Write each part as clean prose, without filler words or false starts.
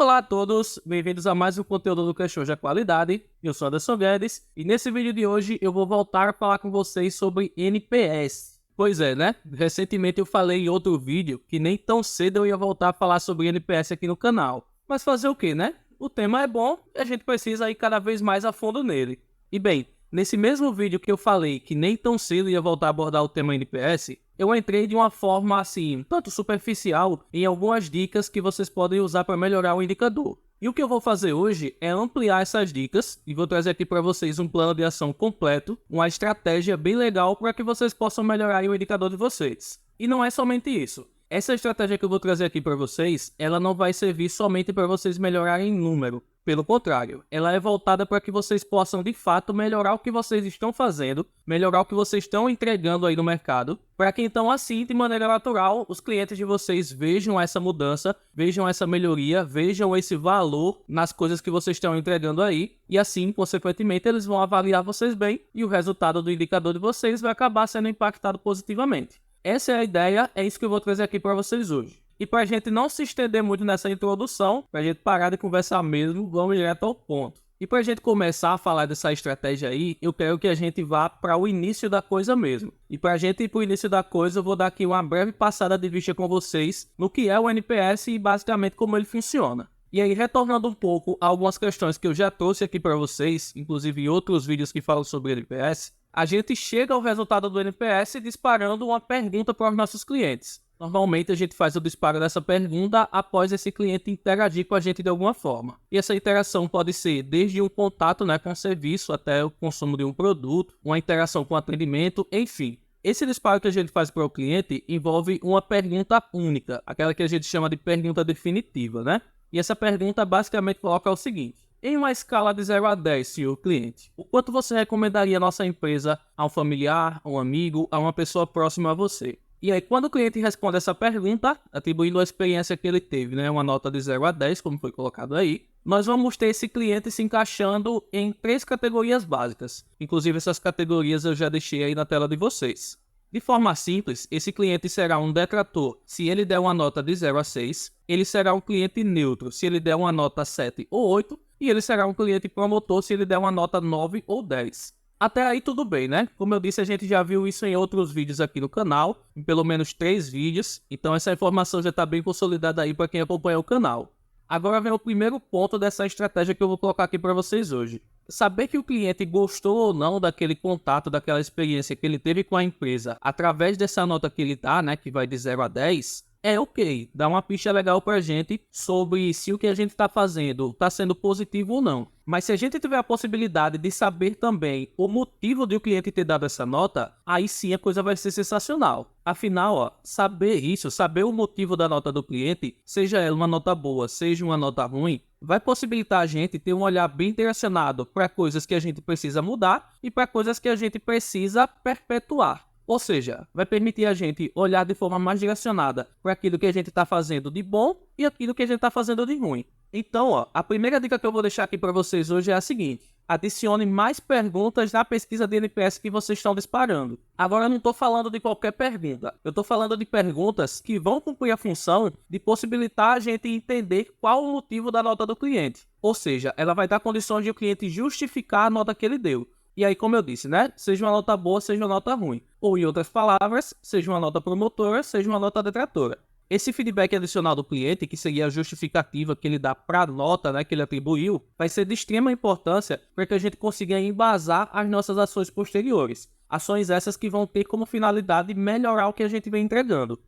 Olá a todos, bem-vindos a mais um conteúdo do Questões da Qualidade. Eu sou Anderson Guedes e nesse vídeo de hoje eu vou voltar a falar com vocês sobre NPS. Pois é, né? Recentemente eu falei em outro vídeo que nem tão cedo eu ia voltar a falar sobre NPS aqui no canal. Mas fazer o que, né? O tema é bom e a gente precisa ir cada vez mais a fundo nele. E bem, nesse mesmo vídeo que eu falei que nem tão cedo ia voltar a abordar o tema NPS, eu entrei de uma forma assim, tanto superficial, em algumas dicas que vocês podem usar para melhorar o indicador. E o que eu vou fazer hoje é ampliar essas dicas e vou trazer aqui para vocês um plano de ação completo, uma estratégia bem legal para que vocês possam melhorar o indicador de vocês. E não é somente isso. Essa estratégia que eu vou trazer aqui para vocês, ela não vai servir somente para vocês melhorarem em número. Pelo contrário, ela é voltada para que vocês possam de fato melhorar o que vocês estão fazendo, melhorar o que vocês estão entregando aí no mercado, para que então assim, de maneira natural, os clientes de vocês vejam essa mudança, vejam essa melhoria, vejam esse valor nas coisas que vocês estão entregando aí, e assim, consequentemente, eles vão avaliar vocês bem e o resultado do indicador de vocês vai acabar sendo impactado positivamente. Essa é a ideia, é isso que eu vou trazer aqui para vocês hoje. E para a gente não se estender muito nessa introdução, para a gente parar de conversar mesmo, vamos direto ao ponto. E para a gente começar a falar dessa estratégia aí, eu quero que a gente vá para o início da coisa mesmo. E para a gente ir para o início da coisa, eu vou dar aqui uma breve passada de vista com vocês no que é o NPS e basicamente como ele funciona. E aí, retornando um pouco a algumas questões que eu já trouxe aqui para vocês, inclusive em outros vídeos que falam sobre NPS, a gente chega ao resultado do NPS disparando uma pergunta para os nossos clientes. Normalmente a gente faz o disparo dessa pergunta após esse cliente interagir com a gente de alguma forma. E essa interação pode ser desde um contato com o serviço até o consumo de um produto, uma interação com atendimento, enfim. Esse disparo que a gente faz para o cliente envolve uma pergunta única, aquela que a gente chama de pergunta definitiva, né? E essa pergunta basicamente coloca o seguinte: em uma escala de 0 a 10, senhor cliente, o quanto você recomendaria a nossa empresa a um familiar, a um amigo, a uma pessoa próxima a você? E aí, quando o cliente responde essa pergunta, atribuindo a experiência que ele teve, uma nota de 0 a 10, como foi colocado aí, nós vamos ter esse cliente se encaixando em 3 categorias básicas. Inclusive, essas categorias eu já deixei aí na tela de vocês. De forma simples, esse cliente será um detrator se ele der uma nota de 0 a 6, ele será um cliente neutro se ele der uma nota 7 ou 8, e ele será um cliente promotor se ele der uma nota 9 ou 10. Até aí tudo bem, né? Como eu disse, a gente já viu isso em outros vídeos aqui no canal, em pelo menos 3 vídeos, então essa informação já está bem consolidada aí para quem acompanha o canal. Agora vem o primeiro ponto dessa estratégia que eu vou colocar aqui para vocês hoje. Saber que o cliente gostou ou não daquele contato, daquela experiência que ele teve com a empresa, através dessa nota que ele dá, que vai de 0 a 10, é ok, dá uma pista legal pra gente sobre se o que a gente está fazendo está sendo positivo ou não. Mas se a gente tiver a possibilidade de saber também o motivo de o cliente ter dado essa nota, aí sim a coisa vai ser sensacional. Afinal, saber isso, saber o motivo da nota do cliente, seja ela uma nota boa, seja uma nota ruim, vai possibilitar a gente ter um olhar bem direcionado para coisas que a gente precisa mudar e para coisas que a gente precisa perpetuar. Ou seja, vai permitir a gente olhar de forma mais direcionada para aquilo que a gente está fazendo de bom e aquilo que a gente está fazendo de ruim. Então, a primeira dica que eu vou deixar aqui para vocês hoje é a seguinte: adicione mais perguntas na pesquisa de NPS que vocês estão disparando. Agora eu não estou falando de qualquer pergunta, eu estou falando de perguntas que vão cumprir a função de possibilitar a gente entender qual o motivo da nota do cliente. Ou seja, ela vai dar condições de o cliente justificar a nota que ele deu. E aí, como eu disse, seja uma nota boa, seja uma nota ruim. Ou, em outras palavras, seja uma nota promotora, seja uma nota detratora. Esse feedback adicional do cliente, que seria a justificativa que ele dá para a nota que ele atribuiu, vai ser de extrema importância para que a gente consiga embasar as nossas ações posteriores. Ações essas que vão ter como finalidade melhorar o que a gente vem entregando.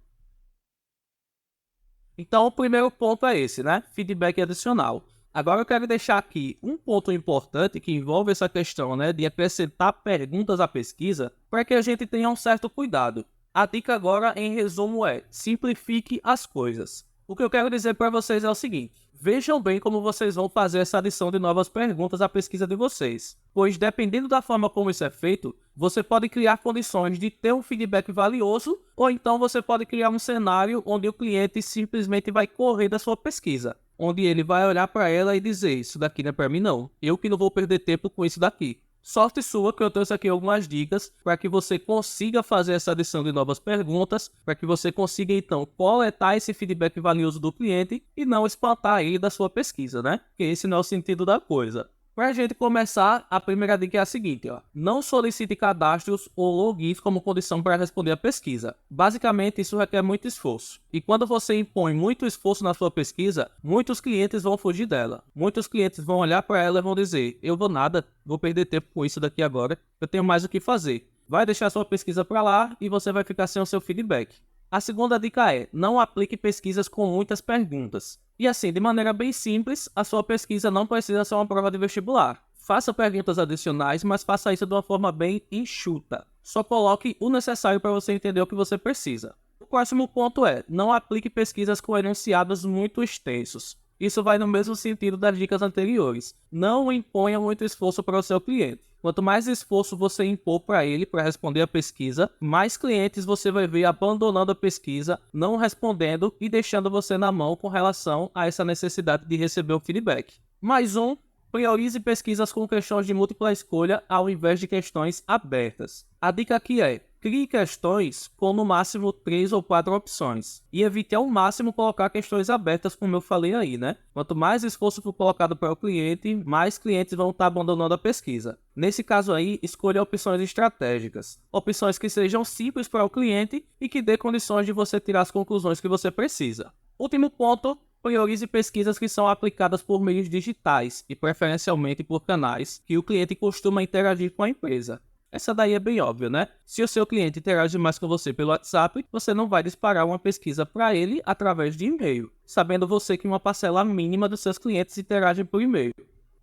Então, o primeiro ponto é esse, feedback adicional. Agora eu quero deixar aqui um ponto importante que envolve essa questão de acrescentar perguntas à pesquisa para que a gente tenha um certo cuidado. A dica agora, em resumo, é: simplifique as coisas. O que eu quero dizer para vocês é o seguinte: vejam bem como vocês vão fazer essa adição de novas perguntas à pesquisa de vocês, pois dependendo da forma como isso é feito, você pode criar condições de ter um feedback valioso, ou então você pode criar um cenário onde o cliente simplesmente vai correr da sua pesquisa, onde ele vai olhar para ela e dizer: isso daqui não é para mim não, eu que não vou perder tempo com isso daqui. Sorte sua que eu trouxe aqui algumas dicas para que você consiga fazer essa adição de novas perguntas, para que você consiga então coletar esse feedback valioso do cliente e não espantar ele da sua pesquisa, né? Porque esse não é o sentido da coisa. Para a gente começar, a primeira dica é a seguinte, ó. Não solicite cadastros ou logins como condição para responder a pesquisa. Basicamente, isso requer muito esforço. E quando você impõe muito esforço na sua pesquisa, muitos clientes vão fugir dela. Muitos clientes vão olhar para ela e vão dizer, eu vou nada, vou perder tempo com isso daqui agora, eu tenho mais o que fazer. Vai deixar sua pesquisa para lá e você vai ficar sem o seu feedback. A segunda dica é, não aplique pesquisas com muitas perguntas. E assim, de maneira bem simples, a sua pesquisa não precisa ser uma prova de vestibular. Faça perguntas adicionais, mas faça isso de uma forma bem enxuta. Só coloque o necessário para você entender o que você precisa. O próximo ponto é, não aplique pesquisas com enunciados muito extensos. Isso vai no mesmo sentido das dicas anteriores. Não imponha muito esforço para o seu cliente. Quanto mais esforço você impor para ele para responder a pesquisa, mais clientes você vai ver abandonando a pesquisa, não respondendo e deixando você na mão com relação a essa necessidade de receber o feedback. Mais um, priorize pesquisas com questões de múltipla escolha ao invés de questões abertas. A dica aqui é, crie questões com no máximo 3 ou 4 opções. E evite ao máximo colocar questões abertas, como eu falei aí, né? Quanto mais esforço for colocado para o cliente, mais clientes vão estar abandonando a pesquisa. Nesse caso aí, escolha opções estratégicas. Opções que sejam simples para o cliente e que dê condições de você tirar as conclusões que você precisa. Último ponto, priorize pesquisas que são aplicadas por meios digitais e preferencialmente por canais que o cliente costuma interagir com a empresa. Essa daí é bem óbvia, né? Se o seu cliente interage mais com você pelo WhatsApp, você não vai disparar uma pesquisa para ele através de e-mail, sabendo você que uma parcela mínima dos seus clientes interagem por e-mail.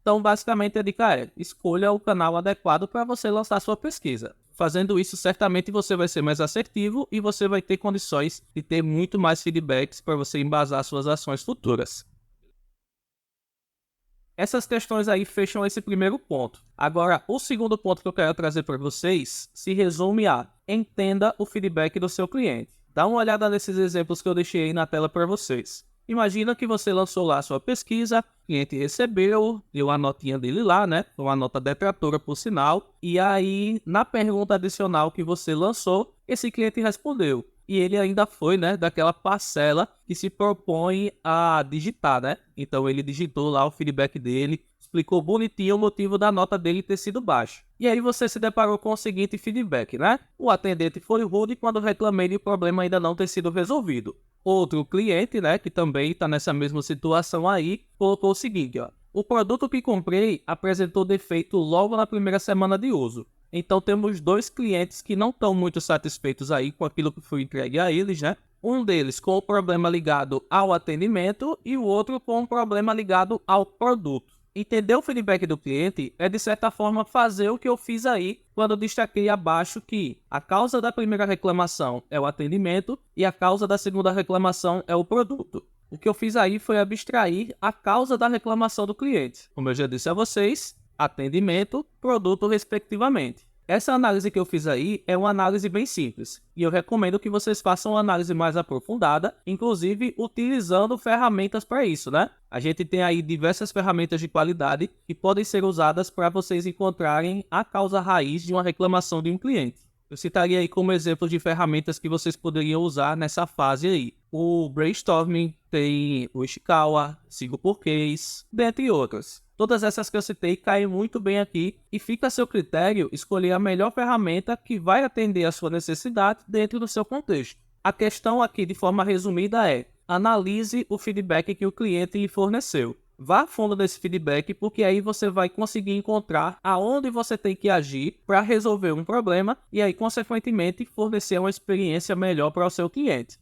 Então, basicamente, a dica é, escolha o canal adequado para você lançar sua pesquisa. Fazendo isso, certamente você vai ser mais assertivo e você vai ter condições de ter muito mais feedbacks para você embasar suas ações futuras. Essas questões aí fecham esse primeiro ponto. Agora, o segundo ponto que eu quero trazer para vocês se resume a entenda o feedback do seu cliente. Dá uma olhada nesses exemplos que eu deixei aí na tela para vocês. Imagina que você lançou lá a sua pesquisa, o cliente recebeu, deu a notinha dele lá, né? Uma nota detratora por sinal. E aí, na pergunta adicional que você lançou, esse cliente respondeu. E ele ainda foi, né, daquela parcela que se propõe a digitar, né? Então ele digitou lá o feedback dele, explicou bonitinho o motivo da nota dele ter sido baixa. E aí você se deparou com o seguinte feedback, né? O atendente foi rude quando reclamei de o problema ainda não ter sido resolvido. Outro cliente, né, que também está nessa mesma situação aí, colocou o seguinte, ó. O produto que comprei apresentou defeito logo na primeira semana de uso. Então temos dois clientes que não estão muito satisfeitos aí com aquilo que foi entregue a eles, né? Um deles com o problema ligado ao atendimento e o outro com o problema ligado ao produto. Entender o feedback do cliente é de certa forma fazer o que eu fiz aí quando destaquei abaixo que a causa da primeira reclamação é o atendimento e a causa da segunda reclamação é o produto. O que eu fiz aí foi abstrair a causa da reclamação do cliente. Como eu já disse a vocês, atendimento, produto respectivamente. Essa análise que eu fiz aí é uma análise bem simples e eu recomendo que vocês façam uma análise mais aprofundada, inclusive utilizando ferramentas para isso, né? A gente tem aí diversas ferramentas de qualidade que podem ser usadas para vocês encontrarem a causa raiz de uma reclamação de um cliente. Eu citaria aí como exemplo de ferramentas que vocês poderiam usar nessa fase aí. O Brainstorming, tem o Ishikawa, 5xCase, dentre outras. Todas essas que eu citei caem muito bem aqui e fica a seu critério escolher a melhor ferramenta que vai atender a sua necessidade dentro do seu contexto. A questão aqui, de forma resumida, é analise o feedback que o cliente lhe forneceu. Vá a fundo desse feedback, porque aí você vai conseguir encontrar aonde você tem que agir para resolver um problema e aí, consequentemente, fornecer uma experiência melhor para o seu cliente.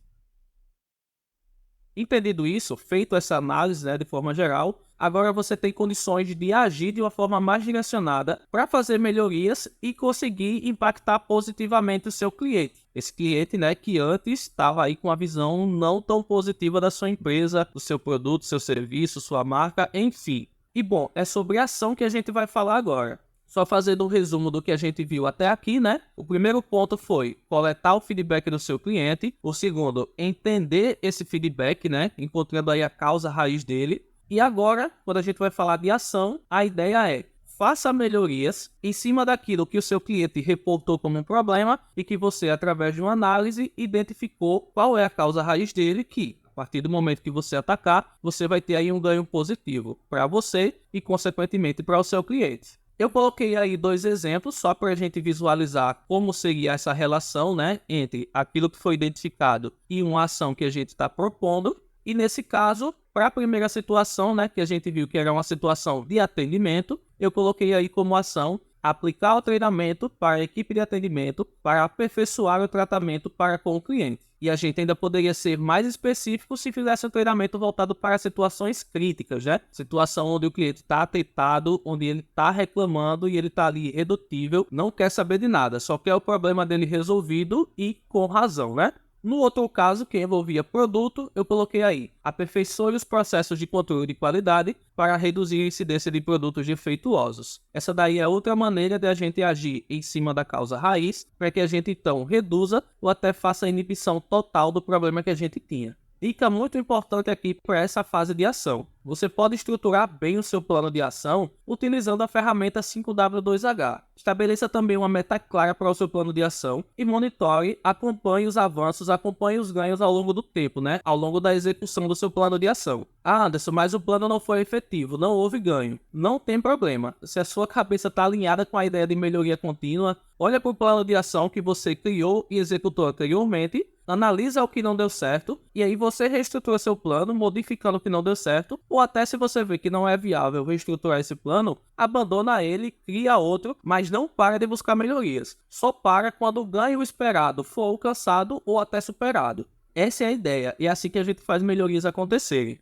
Entendido isso, feito essa análise, né, de forma geral, agora você tem condições de agir de uma forma mais direcionada para fazer melhorias e conseguir impactar positivamente o seu cliente. Esse cliente, né, que antes estava aí com a visão não tão positiva da sua empresa, do seu produto, seu serviço, sua marca, enfim. E bom, é sobre a ação que a gente vai falar agora. Só fazendo um resumo do que a gente viu até aqui, né? O primeiro ponto foi coletar o feedback do seu cliente. O segundo, entender esse feedback, né? Encontrando aí a causa raiz dele. E agora, quando a gente vai falar de ação, a ideia é faça melhorias em cima daquilo que o seu cliente reportou como um problema e que você, através de uma análise, identificou qual é a causa raiz dele, que a partir do momento que você atacar, você vai ter aí um ganho positivo para você e, consequentemente, para o seu cliente. Eu coloquei aí 2 exemplos só para a gente visualizar como seria essa relação, né, entre aquilo que foi identificado e uma ação que a gente está propondo. E nesse caso, para a primeira situação, né, que a gente viu que era uma situação de atendimento, eu coloquei aí como ação aplicar o treinamento para a equipe de atendimento para aperfeiçoar o tratamento para com o cliente. E a gente ainda poderia ser mais específico se fizesse um treinamento voltado para situações críticas, né? Situação onde o cliente está atentado, onde ele está reclamando e ele está ali irredutível, não quer saber de nada, só quer o problema dele resolvido e com razão, né? No outro caso, que envolvia produto, eu coloquei aí, aperfeiçoe os processos de controle de qualidade para reduzir a incidência de produtos defeituosos. Essa daí é outra maneira de a gente agir em cima da causa raiz, para que a gente então reduza ou até faça a inibição total do problema que a gente tinha. Dica muito importante aqui para essa fase de ação. Você pode estruturar bem o seu plano de ação utilizando a ferramenta 5W2H. Estabeleça também uma meta clara para o seu plano de ação e monitore, acompanhe os avanços, acompanhe os ganhos ao longo do tempo, né? Ao longo da execução do seu plano de ação. Ah, Anderson, mas o plano não foi efetivo, não houve ganho. Não tem problema. Se a sua cabeça está alinhada com a ideia de melhoria contínua, olha para o plano de ação que você criou e executou anteriormente, analisa o que não deu certo e aí você reestrutura seu plano, modificando o que não deu certo, ou até se você vê que não é viável reestruturar esse plano, abandona ele, cria outro, mas não para de buscar melhorias. Só para quando o ganho esperado for alcançado ou até superado. Essa é a ideia e é assim que a gente faz melhorias acontecerem.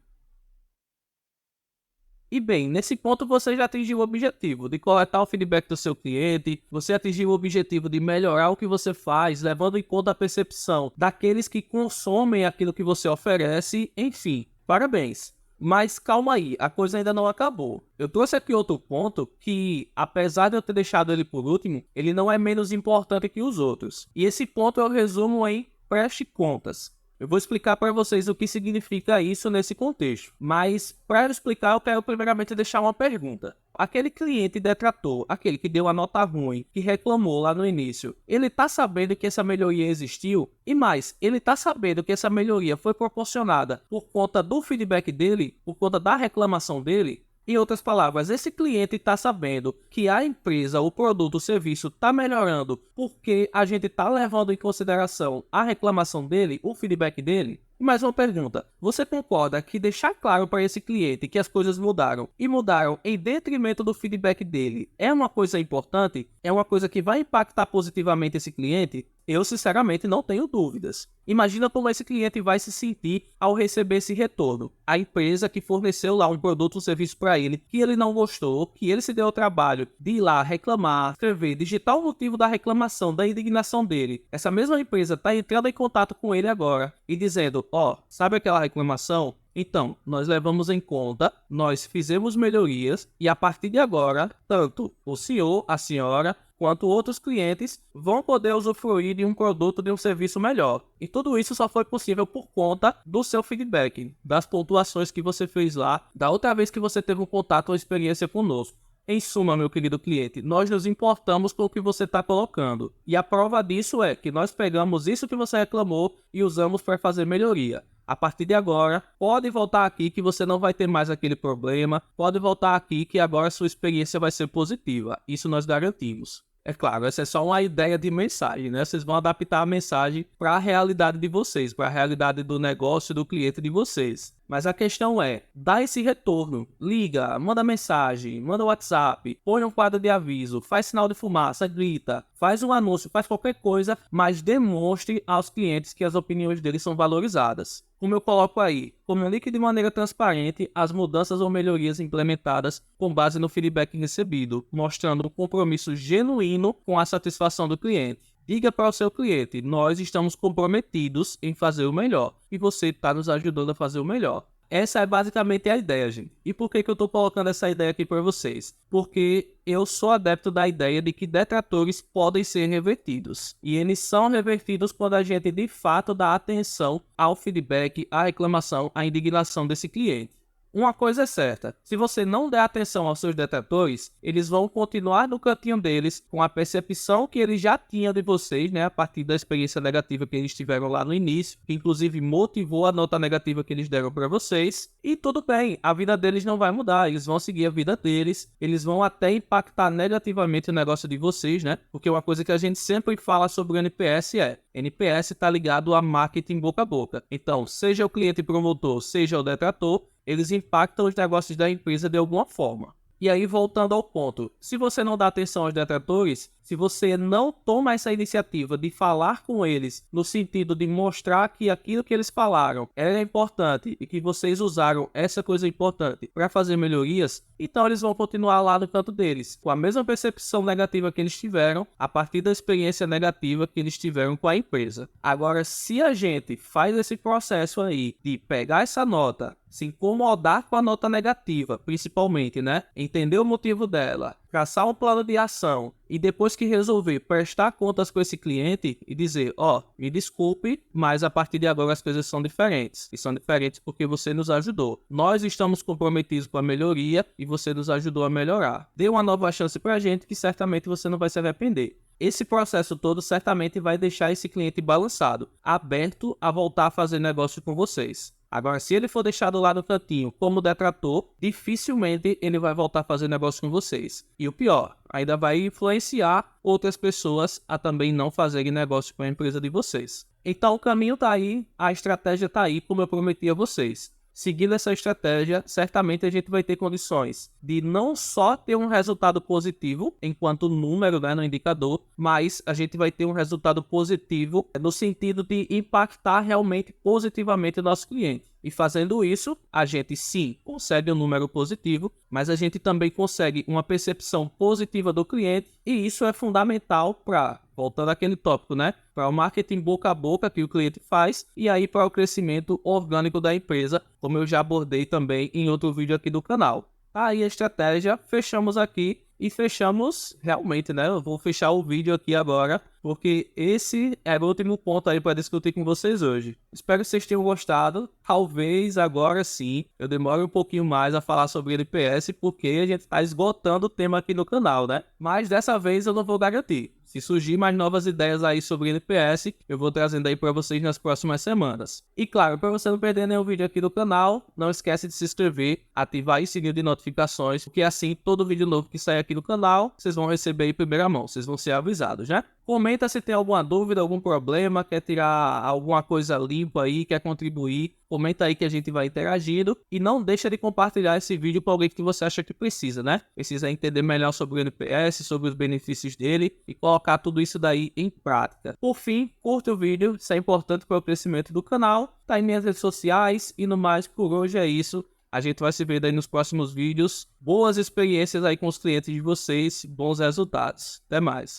E bem, nesse ponto você já atingiu o objetivo de coletar o feedback do seu cliente, você atingiu o objetivo de melhorar o que você faz, levando em conta a percepção daqueles que consomem aquilo que você oferece, enfim, parabéns. Mas calma aí, a coisa ainda não acabou. Eu trouxe aqui outro ponto que, apesar de eu ter deixado ele por último, ele não é menos importante que os outros. E esse ponto eu resumo em preste contas. Eu vou explicar para vocês o que significa isso nesse contexto. Mas, para eu explicar, eu quero primeiramente deixar uma pergunta. Aquele cliente detrator, aquele que deu a nota ruim, que reclamou lá no início, ele está sabendo que essa melhoria existiu? E mais, ele está sabendo que essa melhoria foi proporcionada por conta do feedback dele, por conta da reclamação dele? Em outras palavras, esse cliente está sabendo que a empresa, o produto, o serviço está melhorando porque a gente está levando em consideração a reclamação dele, o feedback dele? E mais uma pergunta, você concorda que deixar claro para esse cliente que as coisas mudaram e mudaram em detrimento do feedback dele é uma coisa importante? É uma coisa que vai impactar positivamente esse cliente? Eu sinceramente não tenho dúvidas. Imagina como esse cliente vai se sentir ao receber esse retorno. A empresa que forneceu lá um produto ou serviço para ele, que ele não gostou, que ele se deu ao trabalho de ir lá reclamar, escrever, digitar o motivo da reclamação, da indignação dele. Essa mesma empresa está entrando em contato com ele agora e dizendo, ó, sabe aquela reclamação? Então, nós levamos em conta, nós fizemos melhorias e a partir de agora, tanto o senhor, a senhora, quanto outros clientes vão poder usufruir de um produto, de um serviço melhor. E tudo isso só foi possível por conta do seu feedback, das pontuações que você fez lá, da outra vez que você teve um contato ou experiência conosco. Em suma, meu querido cliente, nós nos importamos com o que você está colocando. E a prova disso é que nós pegamos isso que você reclamou e usamos para fazer melhoria. A partir de agora, pode voltar aqui que você não vai ter mais aquele problema. Pode voltar aqui que agora sua experiência vai ser positiva. Isso nós garantimos. É claro, essa é só uma ideia de mensagem, né? Vocês vão adaptar a mensagem para a realidade de vocês, para a realidade do negócio do cliente de vocês. Mas a questão é, dá esse retorno, liga, manda mensagem, manda WhatsApp, põe um quadro de aviso, faz sinal de fumaça, grita, faz um anúncio, faz qualquer coisa, mas demonstre aos clientes que as opiniões deles são valorizadas. Como eu coloco aí, comunique de maneira transparente as mudanças ou melhorias implementadas com base no feedback recebido, mostrando um compromisso genuíno com a satisfação do cliente. Diga para o seu cliente, nós estamos comprometidos em fazer o melhor e você está nos ajudando a fazer o melhor. Essa é basicamente a ideia, gente. E por que eu estou colocando essa ideia aqui para vocês? Porque eu sou adepto da ideia de que detratores podem ser revertidos. E eles são revertidos quando a gente de fato dá atenção ao feedback, à reclamação, à indignação desse cliente. Uma coisa é certa, se você não der atenção aos seus detratores, eles vão continuar no cantinho deles com a percepção que eles já tinham de vocês, né, a partir da experiência negativa que eles tiveram lá no início, que inclusive motivou a nota negativa que eles deram para vocês, e tudo bem, a vida deles não vai mudar, eles vão seguir a vida deles, eles vão até impactar negativamente o negócio de vocês, né, porque uma coisa que a gente sempre fala sobre o NPS NPS está ligado a marketing boca a boca, então seja o cliente promotor, seja o detrator, eles impactam os negócios da empresa de alguma forma. E aí, voltando ao ponto, se você não dá atenção aos detratores, se você não toma essa iniciativa de falar com eles no sentido de mostrar que aquilo que eles falaram era importante e que vocês usaram essa coisa importante para fazer melhorias, então eles vão continuar lá no canto deles, com a mesma percepção negativa que eles tiveram a partir da experiência negativa que eles tiveram com a empresa. Agora, se a gente faz esse processo aí de pegar essa nota, se incomodar com a nota negativa, principalmente, né? Entender o motivo dela, traçar um plano de ação e depois que resolver prestar contas com esse cliente e dizer, me desculpe, mas a partir de agora as coisas são diferentes. E são diferentes porque você nos ajudou. Nós estamos comprometidos com a melhoria e você nos ajudou a melhorar. Dê uma nova chance pra gente que certamente você não vai se arrepender. Esse processo todo certamente vai deixar esse cliente balançado, aberto a voltar a fazer negócio com vocês. Agora, se ele for deixado lá no cantinho como detrator, dificilmente ele vai voltar a fazer negócio com vocês. E o pior, ainda vai influenciar outras pessoas a também não fazerem negócio com a empresa de vocês. Então o caminho tá aí, a estratégia tá aí, como eu prometi a vocês. Seguindo essa estratégia, certamente a gente vai ter condições de não só ter um resultado positivo, enquanto número, né, no indicador, mas a gente vai ter um resultado positivo no sentido de impactar realmente positivamente o nosso cliente. E fazendo isso, a gente sim consegue um número positivo, mas a gente também consegue uma percepção positiva do cliente, e isso é fundamental para, voltando àquele tópico, né, para o marketing boca a boca que o cliente faz, e aí para o crescimento orgânico da empresa, como eu já abordei também em outro vídeo aqui do canal. Aí a estratégia, fechamos aqui. E fechamos realmente, né? Eu vou fechar o vídeo aqui agora, porque esse era o último ponto aí para discutir com vocês hoje. Espero que vocês tenham gostado. Talvez agora sim eu demore um pouquinho mais a falar sobre NPS, porque a gente está esgotando o tema aqui no canal, né? Mas dessa vez eu não vou garantir. Se surgir mais novas ideias aí sobre NPS, eu vou trazendo aí para vocês nas próximas semanas. E claro, para você não perder nenhum vídeo aqui do canal, não esquece de se inscrever, ativar o sininho de notificações, porque assim todo vídeo novo que sair aqui no canal, vocês vão receber em primeira mão, vocês vão ser avisados, né? Comenta se tem alguma dúvida, algum problema, quer tirar alguma coisa limpa aí, quer contribuir. Comenta aí que a gente vai interagindo. E não deixa de compartilhar esse vídeo com alguém que você acha que precisa, né? Precisa entender melhor sobre o NPS, sobre os benefícios dele e colocar tudo isso daí em prática. Por fim, curte o vídeo, isso é importante para o crescimento do canal. Tá em minhas redes sociais e no mais, por hoje é isso. A gente vai se ver daí nos próximos vídeos. Boas experiências aí com os clientes de vocês, bons resultados. Até mais.